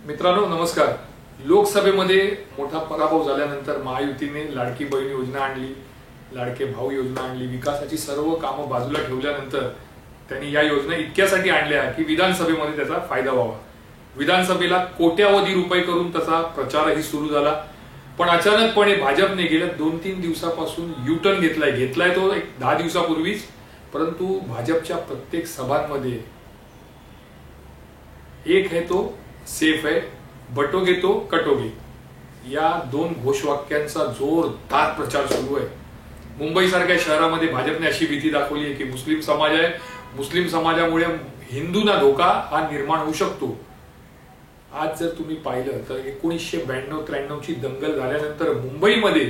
मित्रांनो नमस्कार। लोकसभेमध्ये मोठा पराभव झाल्यानंतर महायुतीने लाडकी बहीण योजना आणली, लाडके भाऊ योजना आणली, विकासाची सर्व कामं बाजूला ठेवल्यानंतर त्यांनी या योजना इतक्यासाठी आणल्या की विधानसभेमध्ये त्याचा फायदा व्हावा। विधानसभेला कोट्यावधी रुपये करून त्याचा प्रचारही सुरू झाला। पण अचानकपणे भाजपने गेल्या 2-3 दिवसापासून यू-टर्न घेतलाय तो 10 दिवसापूर्वीच, परंतु भाजपच्या प्रत्येक सभांमध्ये एक है तो सेफ है, बटोगे तो कटोगे, या दोन घोषवाक्यांचा जोरदार प्रचार सुरू आहे। मुंबई सारख्या शहरामध्ये भाजपने अशी भीती दाखवली आहे की मुस्लिम समाज आहे, मुस्लिम समाजामुळे हिंदूंना धोका हा निर्माण होऊ शकतो। आज जर तुम्ही पाहिलं तर 1992-93 ची दंगल झाल्यानंतर मुंबईमध्ये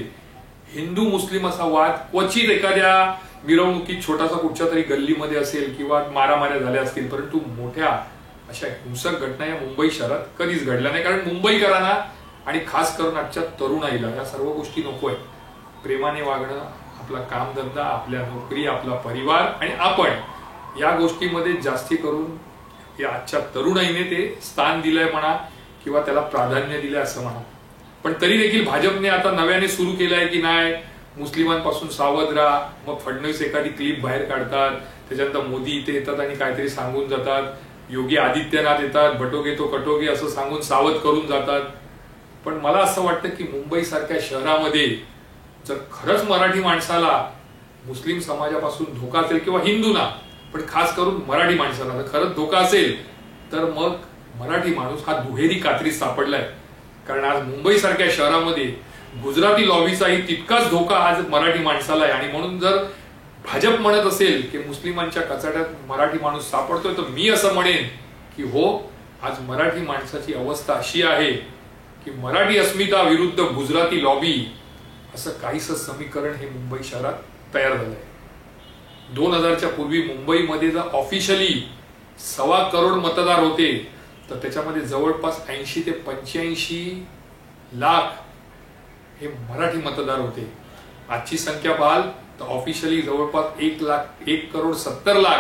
हिंदू मुस्लिम असा वाद क्वचित एखाद्या मिरवणुकीत छोटासा कुठच्या तरी गल्लीमध्ये असेल किंवा मारामाऱ्या झाल्या असतील, परंतु मोठ्या अशा हिंसक घटना या मुंबई शहरात कधीच घडल्या नाही। कारण मुंबईकरांना आणि खास करून आजच्या तरुणाईला या सर्व गोष्टी नकोय। प्रेमाने वागणं, आपला कामधंदा, आपल्या नोकरी, आपला परिवार आणि आपण या गोष्टीमध्ये जास्ती करून या आजच्या तरुणाईने ते स्थान दिलंय म्हणा किंवा त्याला प्राधान्य दिलंय असं म्हणा। पण तरी देखील भाजपने आता नव्याने सुरू केलंय की नाही मुस्लिमांपासून सावध राहा। मग फडणवीस एखादी क्लिप बाहेर काढतात, त्याच्यानंतर मोदी इथे येतात आणि काहीतरी सांगून जातात, योगी आदित्यनाथ येतात, बटोगे तो कटोगे असं सांगून सावध करून जातात। पण मला असं वाटतं की मुंबई सारख्या शहरामध्ये जर खरंच मराठी माणसाला मुस्लिम समाजापासून धोका असेल किंवा हिंदूंना, पण खास करून मराठी माणसाला जर खरंच धोका असेल तर मग मराठी माणूस हा दुहेरी कात्रीत सापडलाय। कारण आज मुंबई सारख्या शहरामध्ये गुजराती लॉबीचाही तितकाच धोका आज मराठी माणसाला आहे। आणि म्हणून जर भाजप म्हणत असेल की मुस्लिमांच्या कचाट्यात मराठी माणूस सापडतोय, तर मी असं म्हणेन की हो, आज मराठी माणसाची अवस्था अशी आहे की मराठी अस्मिता विरुद्ध गुजराती लॉबी असं काहीसं समीकरण हे मुंबई शहरात तयार झालंय। 2000च्या पूर्वी मुंबईमध्ये जर ऑफिशियली 1.25 करोड मतदार होते तर त्याच्यामध्ये जवळपास 80 ते 85 लाख हे मराठी मतदार होते। आजची संख्या पाहाल तर ऑफिशियली जवळपास 1,70,00,000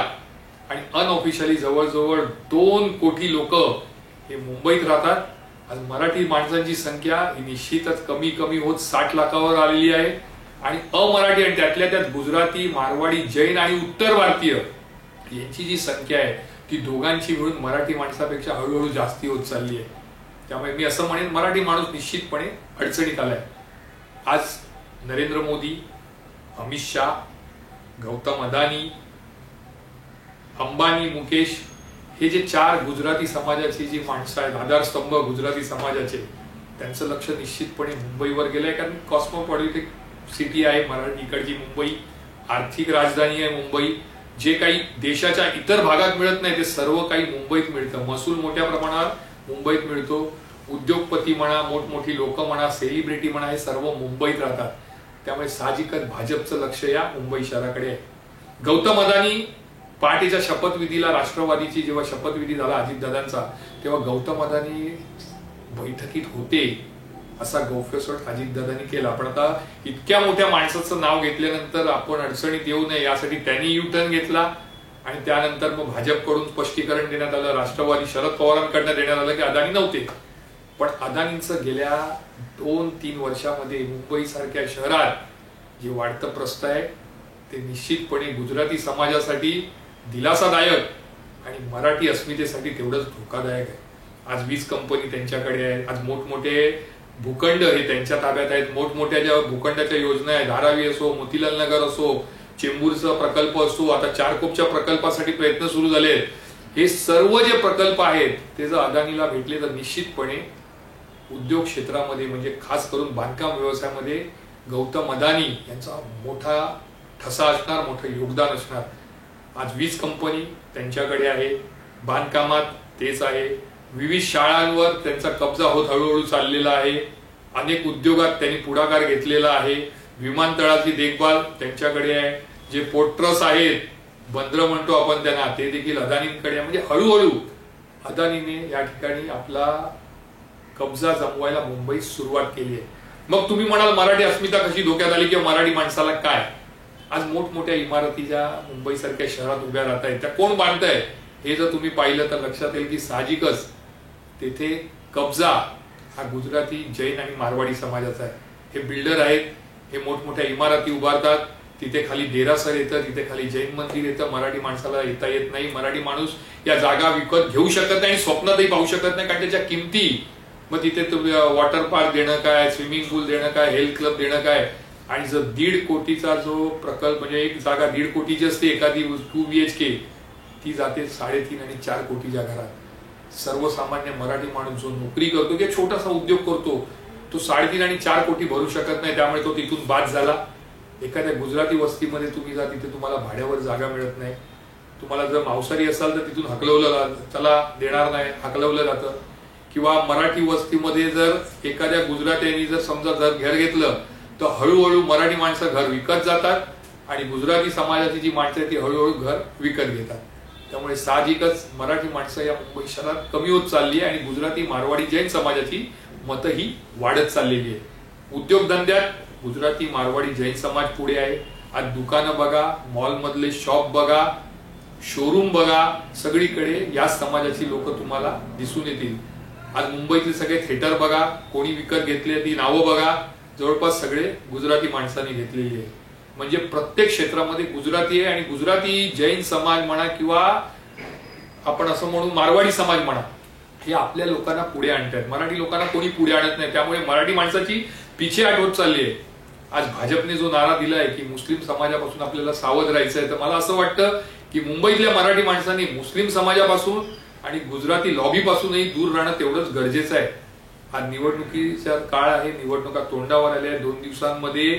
आणि अनऑफिशियली जवळजवळ 2 कोटी लोक हे मुंबईत राहतात। आज मराठी माणसांची संख्या ही निश्चितच कमी होत 60 लाखावर आलेली आहे। आणि अमराठी आणि त्यातल्या त्यात गुजराती, मारवाडी, जैन आणि उत्तर भारतीय यांची जी संख्या आहे ती दोघांची मिळून मराठी माणसापेक्षा हळूहळू जास्ती होत चालली आहे। त्यामुळे मी असं म्हणेन मराठी माणूस निश्चितपणे अडचणीत आलाय। आज नरेंद्र मोदी, अमित शाह, गौतम अदानी, अंबानी, मुकेश हे जे 4 गुजराती समाजाची जी माणसं आहेत, आधारस्तंभ गुजराती समाजाचे, त्यांचं लक्ष निश्चितपणे मुंबईवर गेलंय। कारण कॉस्मोपॉलिटिक सिटी आहे मराठी इकडची मुंबई, आर्थिक राजधानी आहे मुंबई। जे काही देशाच्या इतर भागात मिळत नाही ते सर्व काही मुंबईत मिळतं। महसूल मोठ्या प्रमाणात मुंबईत मिळतो, उद्योगपती म्हणा, मोठमोठी लोक म्हणा, सेलिब्रिटी म्हणा, हे सर्व मुंबईत राहतात। त्यामुळे साहजिकच भाजपचं लक्ष या मुंबई शहराकडे आहे। गौतम अदानी पहाटेच्या शपथविधीला, राष्ट्रवादीची जेव्हा शपथविधी झाला अजितदादांचा, तेव्हा गौतम अदानी बैठकीत होते असा गौफसोट अजितदादांनी केला। पण आता इतक्या मोठ्या माणसाचं नाव घेतल्यानंतर आपण अडचणीत येऊ नये यासाठी त्यांनी यू-टर्न घेतला आणि त्यानंतर मग भाजपकडून स्पष्टीकरण देण्यात आलं, राष्ट्रवादी शरद पवारांकडनं देण्यात आलं की अदानी नव्हते। पण अदानींचं गेल्या 2-3 वर्षामध्ये मुंबई सारख्या शहरात जे वाढतं प्रस्थ आहे ते निश्चितपणे गुजराती समाजासाठी दिलासादायक आणि मराठी अस्मितेसाठी तेवढंच धोकादायक आहे। आज वीज कंपनी त्यांच्याकडे आहे, आज मोठमोठे भूखंड हे त्यांच्या ताब्यात आहेत। मोठमोठ्या ज्या भूखंडाच्या योजना आहेत, धारावी असो, मोतीलाल नगर असो, चेंबूरचा प्रकल्प असो, आता चारकोपच्या प्रकल्पासाठी प्रयत्न सुरू झाले, हे सर्व जे प्रकल्प आहेत ते जर अदानीला भेटले तर निश्चितपणे उद्योग क्षेत्रामध्ये म्हणजे खास करून बांधकाम व्यवसायामध्ये गौतम अदानी यांचा मोठा ठसा असणार, मोठं योगदान असणार। आज वीज कंपनी त्यांच्याकडे आहे, बांधकामात तेच आहे, विविध शाळांवर त्यांचा कब्जा होत हळूहळू चाललेला आहे, अनेक उद्योगात त्यांनी पुढाकार घेतलेला आहे, विमानतळाची देखभाल त्यांच्याकडे आहे, जे पोर्ट्रस आहेत, बंदरं म्हणतो आपण त्यांना, ते देखील अदानींकडे। म्हणजे हळूहळू अदानीने या ठिकाणी आपला कब्जा जमवायला मुंबईत सुरुवात केली आहे। मग तुम्ही म्हणाल मराठी अस्मिता कशी धोक्यात आली किंवा मराठी माणसाला काय? आज मोठमोठ्या इमारती ज्या मुंबई सारख्या शहरात उभ्या राहत आहेत त्या कोण बांधताय हे जर तुम्ही पाहिलं तर लक्षात येईल की साहजिकच तेथे कब्जा हा गुजराती जैन आणि मारवाडी समाजाचा आहे. हे बिल्डर आहेत, हे मोठमोठ्या इमारती उभारतात, तिथे खाली देरासर येतं, तिथे खाली जैन मंदिर येतं. मराठी माणसाला येता येत नाही. मराठी माणूस या जागा विकत घेऊ शकत नाही, स्वप्नातही पाहू शकत नाही, कारण त्याच्या किमती. मग तिथे वॉटर पार्क देणं काय, स्विमिंग पूल देणं काय, हेल्थ क्लब देणं काय. आणि जर 1.5 कोटीचा जो प्रकल्प, म्हणजे एक जागा 1.5 कोटीची असते एखादी 2 BHK, ती जाते 3.5 आणि 4 कोटीच्या घरात. सर्वसामान्य मराठी माणूस जो नोकरी करतो किंवा छोटासा उद्योग करतो, तो 3.5 आणि 4 कोटी भरू शकत नाही, त्यामुळे तो तिथून बाद झाला. एखाद्या गुजराती वस्तीमध्ये तुम्ही जा, तिथे तुम्हाला भाड्यावर जागा मिळत नाही. तुम्हाला जर मांसाहारी असाल तर तिथून हकलवलं, त्याला देणार नाही, हकलवलं जातं. किंवा मराठी वस्तीमध्ये जर एखाद्या गुजरात्यांनी जर समजा जर घर घेतलं, तर हळूहळू मराठी माणसं घर विकत जातात आणि गुजराती समाजाची जी माणसं आहेत ती हळूहळू घर विकत घेतात. त्यामुळे साहजिकच मराठी माणसं या मुंबई शहरात कमी होत चालली आहे आणि गुजराती मारवाडी जैन समाजाची मतं ही वाढत चाललेली आहे. उद्योगधंद्यात गुजराती मारवाडी जैन समाज पुढे आहे. आज दुकानं बघा, मॉल मधले शॉप बघा, शोरूम बघा, सगळीकडे या समाजाची लोक तुम्हाला दिसून येतील. आज मुंबईतील सगळे थिएटर बघा, कोणी विकत घेतले ती नावं बघा, जवळपास सगळे गुजराती माणसांनी घेतलेली आहे. म्हणजे प्रत्येक क्षेत्रामध्ये गुजराती आहे. आणि गुजराती जैन समाज म्हणा किंवा आपण असं म्हणू मारवाडी समाज म्हणा, हे आपल्या लोकांना पुढे आणतात. मराठी लोकांना कोणी पुढे आणत नाही, त्यामुळे मराठी माणसाची पिछेहाट होत चालली आहे. आज भाजपने जो नारा दिलाय की मुस्लिम समाजापासून आपल्याला सावध राहायचं आहे, तर मला असं वाटतं की मुंबईतल्या मराठी माणसांनी मुस्लिम समाजापासून आणि गुजराती लॉबीपासूनही दूर राहणं तेवढंच गरजेचं आहे. आज निवडणुकीचा काळ आहे, निवडणुका तोंडावर आल्या आहेत. 2 दिवसांमध्ये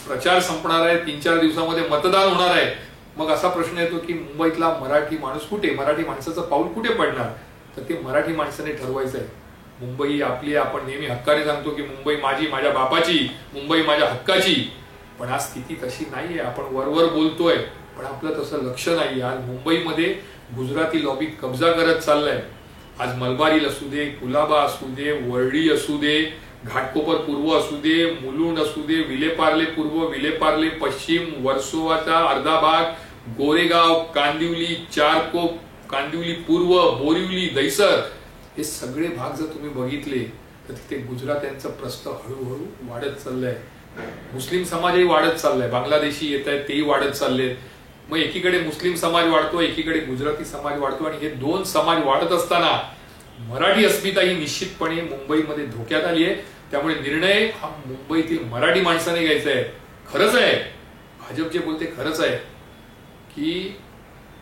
प्रचार संपणार आहे, 3-4 दिवसामध्ये मतदान होणार आहे. मग असा प्रश्न येतो की मुंबईतला मराठी माणूस कुठे, मराठी माणसाचं पाऊल कुठे पडणार, तर ते मराठी माणसाने ठरवायचं आहे. मुंबई आपली, आपण नेहमी हक्काने सांगतो की मुंबई माझी, माझ्या बापाची, मुंबई माझ्या हक्काची. पण आज स्थिती तशी नाहीये. आपण वरवर बोलतोय पण आपलं तसं लक्ष नाही. आज मुंबईमध्ये गुजराती लॉबी कब्जा करत चाललाय. आज मलबारी असू दे, कुलाबा असू दे, वर्डी असू दे, घाटकोपर पूर्व असू दे, मुलुंड असू दे, विलेपार्ले पूर्व, विलेपार्ले पश्चिम, वर्सोवाचा अर्धा भाग, गोरेगाव, कांदिवली, चारकोप, कांदिवली पूर्व, बोरिवली, दहिसर, हे सगळे भाग जर तुम्ही बघितले तर तिथे गुजरात्यांचं प्रस्थ हळूहळू वाढत चाललंय. मुस्लिम समाजही वाढत चाललाय, बांगलादेशी येत आहेत तेही वाढत चालले. मग एकीकडे मुस्लिम समाज वाढतो, एकीकडे गुजराती समाज वाढतो. आणि हे 2 समाज वाढत असताना मराठी अस्मिता ही निश्चितपणे मुंबईमध्ये धोक्यात आली आहे. त्यामुळे निर्णय हा मुंबईतील मराठी माणसाने घ्यायचा आहे. खरंच आहे, भाजप जे बोलते खरंच आहे की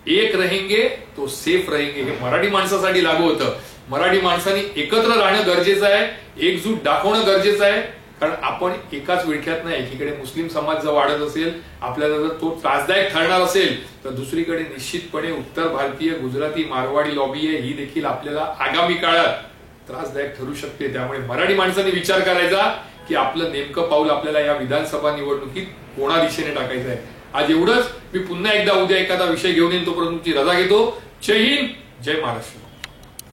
एक रहेंगे तो सेफ रहेंगे, हे मराठी माणसासाठी लागू होतं. मराठी माणसांनी एकत्र राहणं गरजेचं आहे, एकजूट दाखवणं गरजेचं आहे. कारण आपण एकाच विळख्यात नाही, एकीकडे मुस्लिम समाज जर वाढत असेल, आपल्याला जर तो त्रासदायक ठरणार असेल, तर दुसरीकडे निश्चितपणे उत्तर भारतीय गुजराती मारवाडी लॉबी आहे, ही देखील आपल्याला आगामी काळात त्रासदायक ठरू शकते. त्यामुळे मराठी माणसांनी विचार करायचा की आपलं नेमकं पाऊल आपल्याला या विधानसभा निवडणुकीत कोणा दिशेने टाकायचं आहे. आज एवढंच. मी पुन्हा एकदा उद्या एखादा विषय घेऊन येईन, तोपर्यंत तुमची रजा घेतो. जय हिंद, जय महाराष्ट्र.